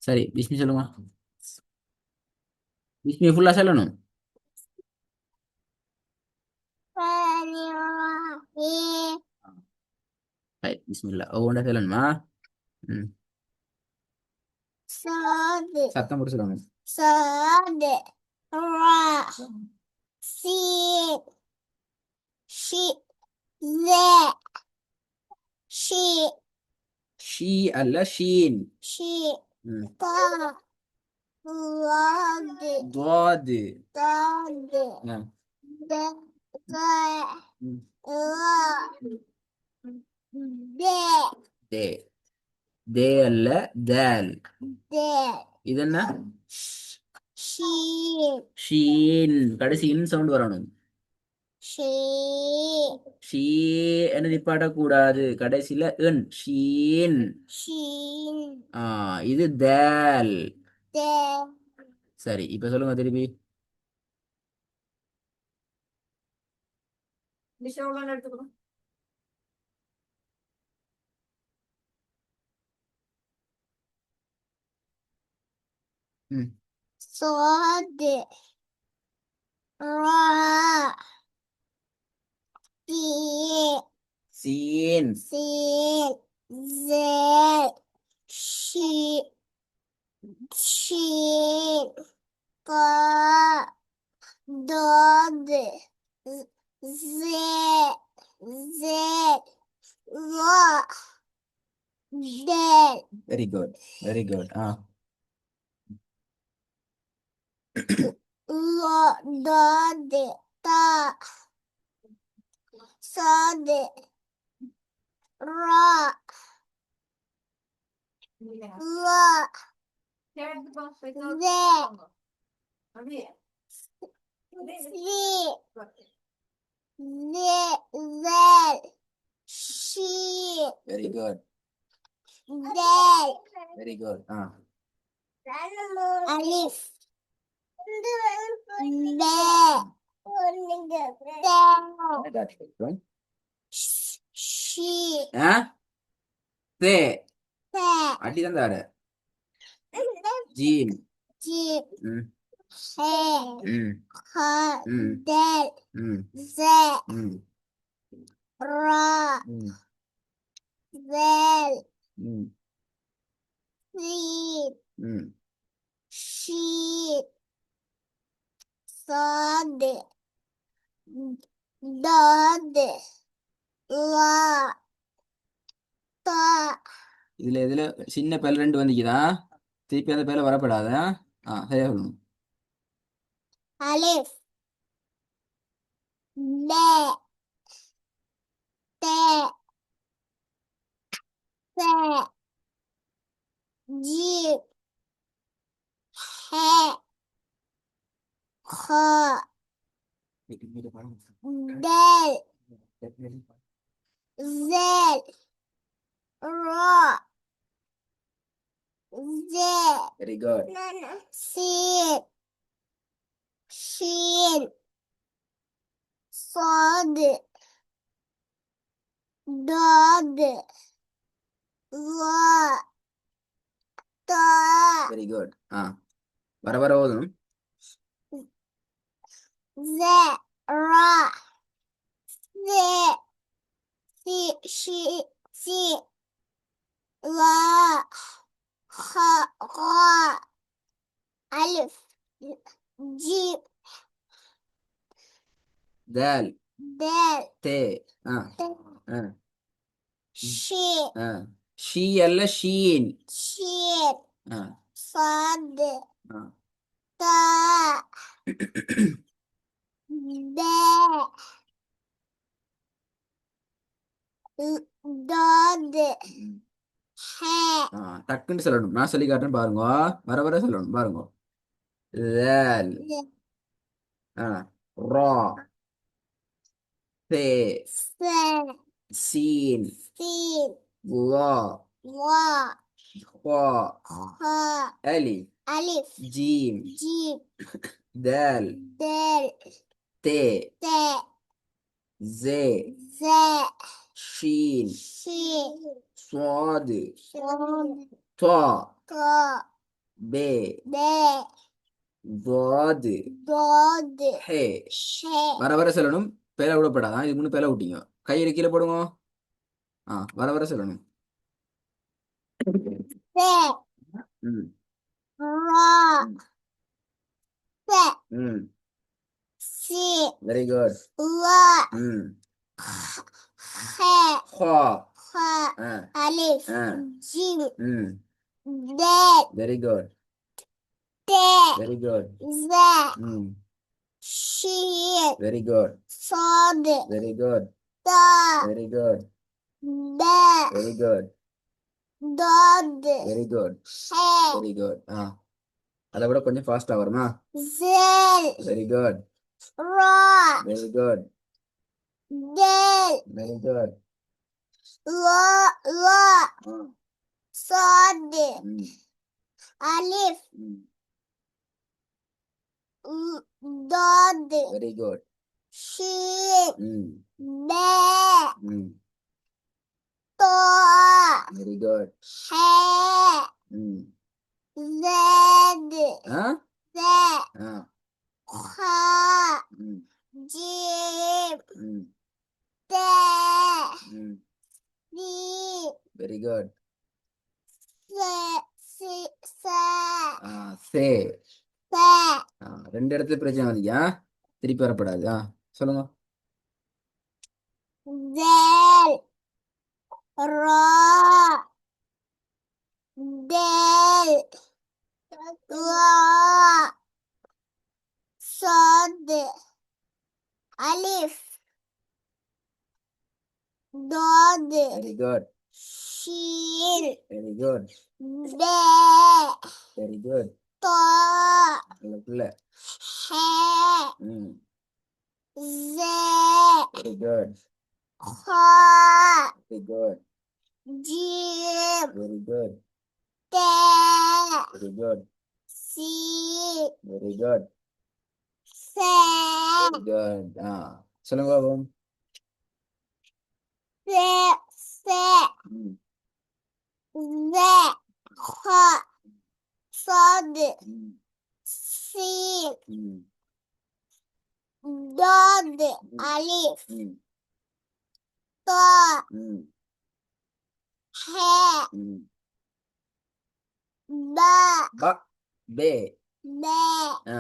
சரி பிஸ்மி சொல்லுங்க. பிஸ்மி ஃபுல்லா சொல்லணும். சரி பிஸ்மில்லா ஒவ்வொன்றா சொல்லணுமா? ம். صاد சத்தம் போட்டு சொல்லணும். صاد راء سين شي ذا شي ஷீ அல்ல ஷீன். شي ம். طا ضاد துவாது. ضاد ஆ. دا ضا ம். را دا தே. தே அல்ல தால். دا இது என்ன? شين ஷீன். கடைசி இன் சவுண்ட் வரணும். شي ஷீ என்ன நிப்பாட்டக்கூடாது. கடைசியில இன் ஷீன். شين ஆ இது தால். دا சரி இப்ப சொல்லுங்க திருப்பி. ம். صاد راء سين scene. سين زين شين شين قاف ضاد زين زين راء دال very good very good. ஆ ضاد طاء صاد راء راء ذي ذال شين வெரி குட் دال வெரி குட். ஆ ألف باء تاء شين ஆ தே تاء அடி தான் தாரு. ஜீம். جيم ம். حاء ம். خاء ம். دال ம். زاء ம். راء ம். ذال ம். سين ம். شين صاد ضاد ظاء طاء இதுல இதுல சின்ன பேல் ரெண்டு வந்துக்குதா. திருப்பி அந்த பேல வரப்படாத. ஆ சரியா சொல்லணும். ألف باء تاء ثاء جيم حاء خاء دال زال راء زاء வெரி குட். سين شين صاد ضاد ظاء طاء very good. ஆ வர வர ஓதணும். زاء راء زاء شي سي لا خاء غاء ألف جيم தால் دال தே. ஆ ஆ شي ஆ ஷீ அல்ல ஷீன். شين ஆ صاد ஆ تاء باء ضاد حاء ஆ டக்குன்னு சொல்லணும். நான் சொல்லி காட்டுறேன் பாருங்க. வர வர சொல்லணும் பாருங்க. தால். ஆ ரா தே ثاء சீன் سين லா واء خا خاء ألف ألف جيم جيم دال دال تاء تاء زاء زاء شين شين صاد صاد طاء طاء பே பே வாது தோது ஹே ஷே வர வர சொல்லணும். பேல விடப்படாதான். இது முன்னு பேல விட்டீங்க. கையில கீழே போடுங்க. வர வர சொல்லணும். பே ம் ரா ம் பே ம் சி வெரி குட். லா ம் ஹே ஹா ஹா ஆ அலிஃப் ஆ ஜிம் ம் டேல் வெரி குட். தே வெரி குட். ஜே ம் ஷீன் வெரி குட். சாது வெரி குட். தா வெரி குட். பே வெரி குட். தோது வெரி குட். ஹே வெரி குட். அதை விட கொஞ்சம் ஃபாஸ்டா வருமா? ஜேல் வெரி குட். ரா வெரி குட். டேல் வெரி குட். லா லா ஆ சாது ம் அலிஃப் ம் தோது வெரி குட். ஷீன் ம் பே ம் தோ வெரி குட். ஹே ம் ஜேது ஆ ஜே ஆ ஹா ம் ஜீம் ம் தே ம் தி வெரி குட். சே சி சே சே சே ரெண்டு இடத்துல பிரச்சனை வந்துச்சா? திருப்பி வரப்படாது. சொல்லுங்க. ஜேல் ரா டேல் லா சாது அலிஃப் தோது வெரி குட். ஷீன் வெரி குட். பே வெரி குட். தோ உங்களுக்குள்ள ஹே ம் ஜே வெரி குட். ஹா வெரி குட். ஜீம் வெரி குட். தே வெரி குட். சி வெரி குட். சே வெரி குட். சொல்லுங்க பாப்போம். சே சே ம் ஜே ஹா சாது ம் சீன் ம் தோது ம் அலிஃப் ம் தோ ம் ஹே ம் பா பா பே பே ஆ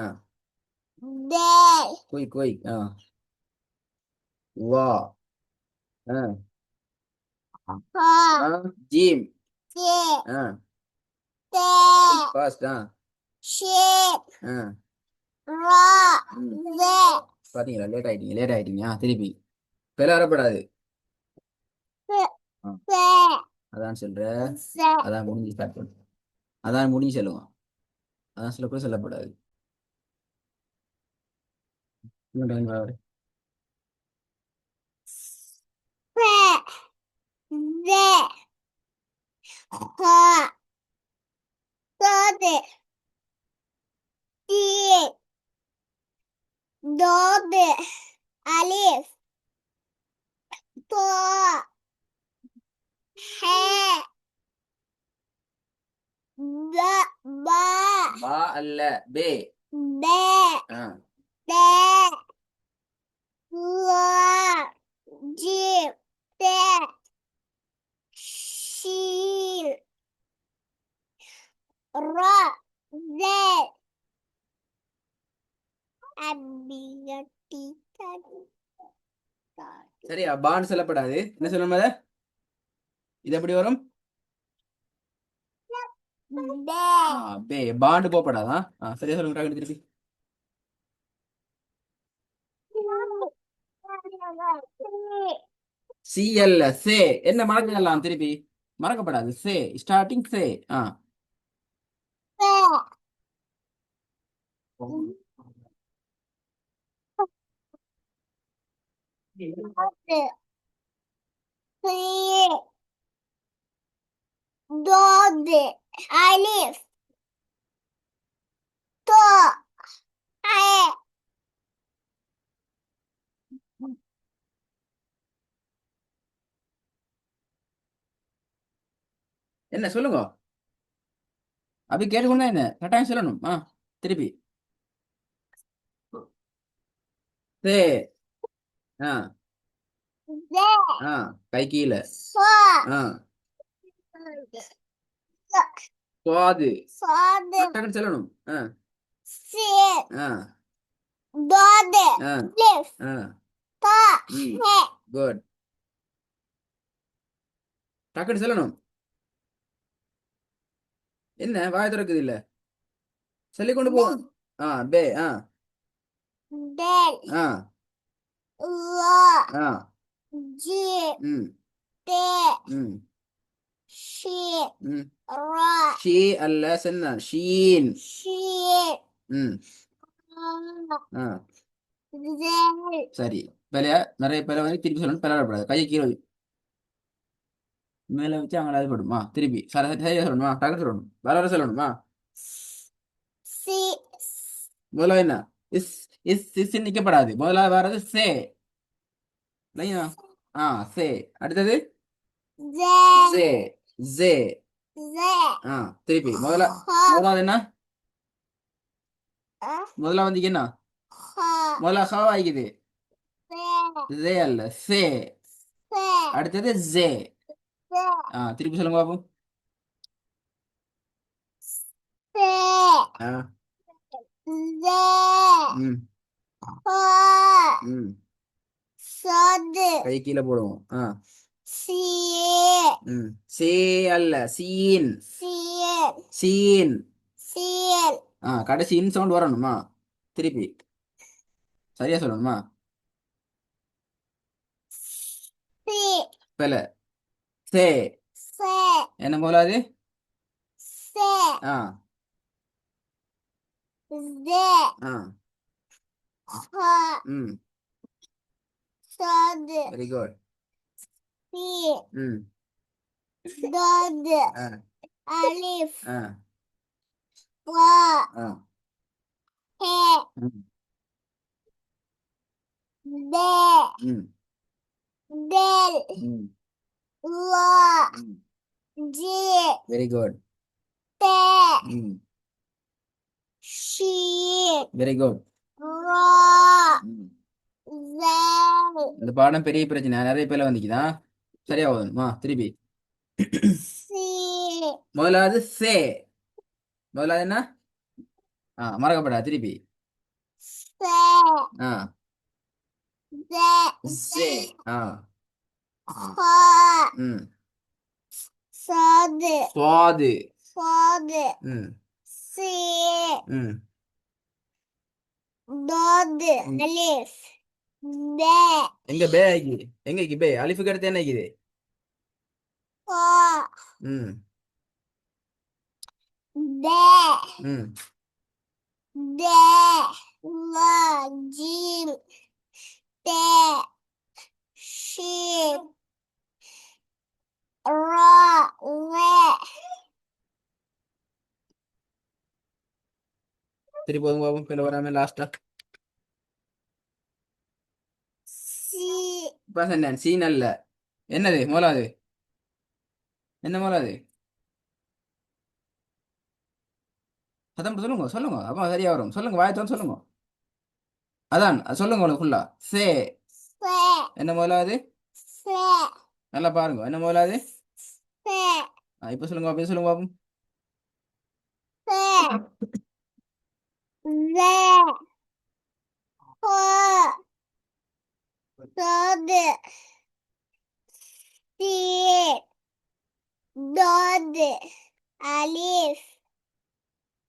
டேல் குய் குய் வா ஆ ஹா ஆ ஜீம் ஜே ஆ தே ஃபாஸ்ட் ஷீன் ஆ ரா ம் ஜே பாத்தீங்களா? லேட் ஆயிட்டீங்க. திருப்பி பெல வரப்படாது. சே ஆ, சே அதான் சொல்ற. சே அதான் முடிஞ்சு ஸ்டார்ட் பண்ணு. அதான் முடிஞ்சு சொல்லுவான். அதான் சொல்லக்கூட சொல்லப்படாது. இன்னும் time வர. சே ஜே ஹா சாது சீன் தோது அலிஃப் தோ ஹே பா பா பா அல்ல பே. பே ஆ தே லா ஜீம் தே ஷீன் ரா ஜே அபியட்டி சரியா? பான்னு சொல்லப்படாது. என்ன சொல்லணும் அத? இது எப்படி வரும்? பே பே பாண்டு போகப்படாதான். சரியா சொல்லுங்க டக்குனு திருப்பி. சி அல்ல சே. என்ன மறக்கலாம் திருப்பி? மறக்கப்படாது. சே ஸ்டார்டிங் சே. ஆ பே தோது சி தோது அலிஃப் தோ ஹே என்ன சொல்லுங்க. அப்படி கேட்டுக்கொண்டா என்ன கட்டாயம் சொல்லணும் திருப்பி சே ஆ the, ஆ கை கீழே for, ஆ சுவாது for the, டக்குன்னு சொல்லணும் sit, ஆ dog, ஆ lift, ஆ the, ம் head, குட் டக்குன்னு சொல்லணும் என்ன வாய் திறக்குது இல்ல சொல்லி கொண்டு போ பே bell, ஆ law, ஆ jeep, ம் day, ம் sheep, ம் raw, ஷீ அல்ல சென்னா ஷீன் sheep, ம் ஆ they, சரி பிழையா நிறைய பிழை வந்து திருப்பி சொல்லணும் பிழைப்படாது கையை கீழே மேலே வச்சு அவங்கள அது போடுமா திருப்பி சரியா சொல்லணுமா டக்குன்னு சொல்லணும் வர வர சொல்லணுமா see, முதல்ல என்ன இஸ் இஸ் நிக்கப்படாது முதல்ல வர்றது சே இல்லையா சே அடுத்தது they, சே ஜே they, திருப்பி முதல்ல என்ன முதல்ல வந்து என்ன முதல்ல ஹவா ஆகிக்குது ஜே அல்ல சே அடுத்தது ஜே திருப்பி சொல்லுங்க பாப்போம் ஆ ம் ம் கை கீழே போடுவோம் ம் சே அல்ல சீன் சீன் கடைசி இன் சவுண்ட் வரணுமா திருப்பி சரியா சொல்லணுமா பெல சே என்ன போலாது ஆ ஆ ம் வெரி குட் ம் ஆ Alif, ஆ Ba, ஆ He, ம் De, ம் Del, ம் La, ம் Ji, வெரி குட் Te, ம் She, வெரி குட் Ra, ம் Zel, இந்த பாடம் பெரிய பிரச்சனை நிறைய பேர்ல வந்துக்குதா சரியா போதுமா திருப்பி Si, முதலாவது சே முதலாவது என்ன மறக்கப்படாது திருப்பி Se, ஆ De, சே ஆ Ha, ம் Sad, சுவாது Fad, ம் Si, ம் Dod, ம். Alif, De, எங்க பே ஆகிக்குது எங்க இருக்கு பே அலிஃபுக்கு அடுத்து என்ன ஆகிக்குது Ha, ம் De, ம் De, La, Jim, Te, Sheep, Ra, Le, சரி போதும் பாபு பின்ன வராம லாஸ்டா Si, இப்ப சொன்னேன் சீன் அல்ல என்னது முதலாவது என்ன முதலாவது அதான் சொல்லுங்க சொல்லுங்க அப்போ சரியா வரும் சொல்லுங்க வாயத்தோன்னு சொல்லுங்க அதான் அது சொல்லுங்க உங்களுக்கு ஃபுல்லா சே Se, என்ன முதலாவது Se, நல்லா பாருங்க என்ன முதலாவது Se, இப்ப சொல்லுங்க அப்படி சொல்லுங்க பாப்போம் Se, Ze, Ho, Dod, Si, Dod, Alif,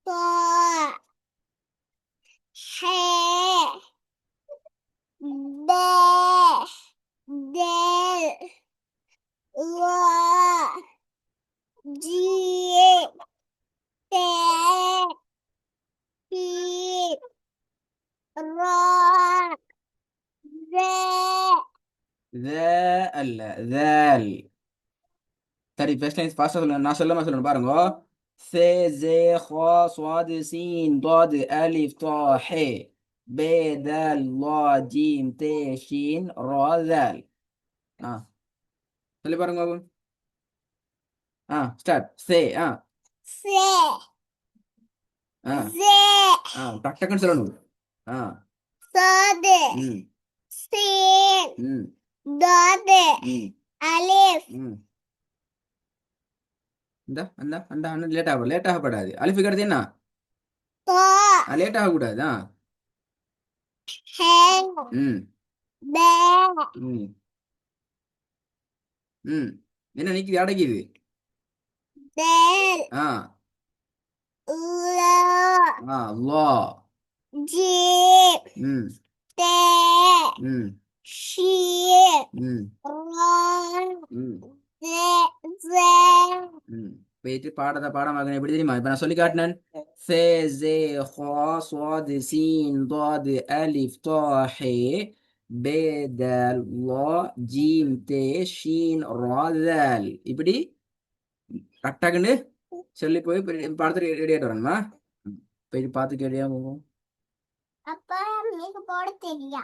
Ta, He, De, Del, La, Ji, Te, Pi, Ra, Ze, ذا அல்ல ذال சரி ஃபர்ஸ்ட் லைன் ஃபாஸ்டா சொல்லுங்க நான் சொல்லாம சொல்லணும் பாருங்க சே ஜே خا صاد سين ضاد ألف طاء ح ب دال لا جيم ت شين را ذال சொல்லி பாருங்க பாபு ஸ்டார்ட் சே Se, ஆ ஜே ஆ டக் டக்குன்னு சொல்லணும். ஆ சாது ம் சீன் ம் தாது ம் அலிஃப் ம் இந்த அந்த அந்த அண்ணன் லேட் ஆகப்படாது. அலிஃபுக்கு அடுத்து என்ன? தா லேட் ஆகக்கூடாது. ஆ ஹேங் ம் பே ம் ம் என்ன நிக்குது அடைக்குது? தேல் ஆ உலா ஆ லா ஜீம் ம் தே ம் ஷீன் ம் ரான் ம் ஜே ஜே ம் போயிட்டு பாடமாக்கணும் எப்படி தெரியுமா? இப்ப நான் சொல்லி காட்டினேன். ஃபே ஜே ஹா ஸ்வாது சீன் ضاد அலிஃப் தா ஹே பே தால் லா ஜீம் தே ஷீன் ரா தால். இப்படி டக் டக்குன்னு சொல்லி போய் பாடத்துக்கு ரெடி ஆகிட்டு வரணுமா? போய் பார்த்து கேட்டியா போகும். அப்பா మీకు போட தெரியா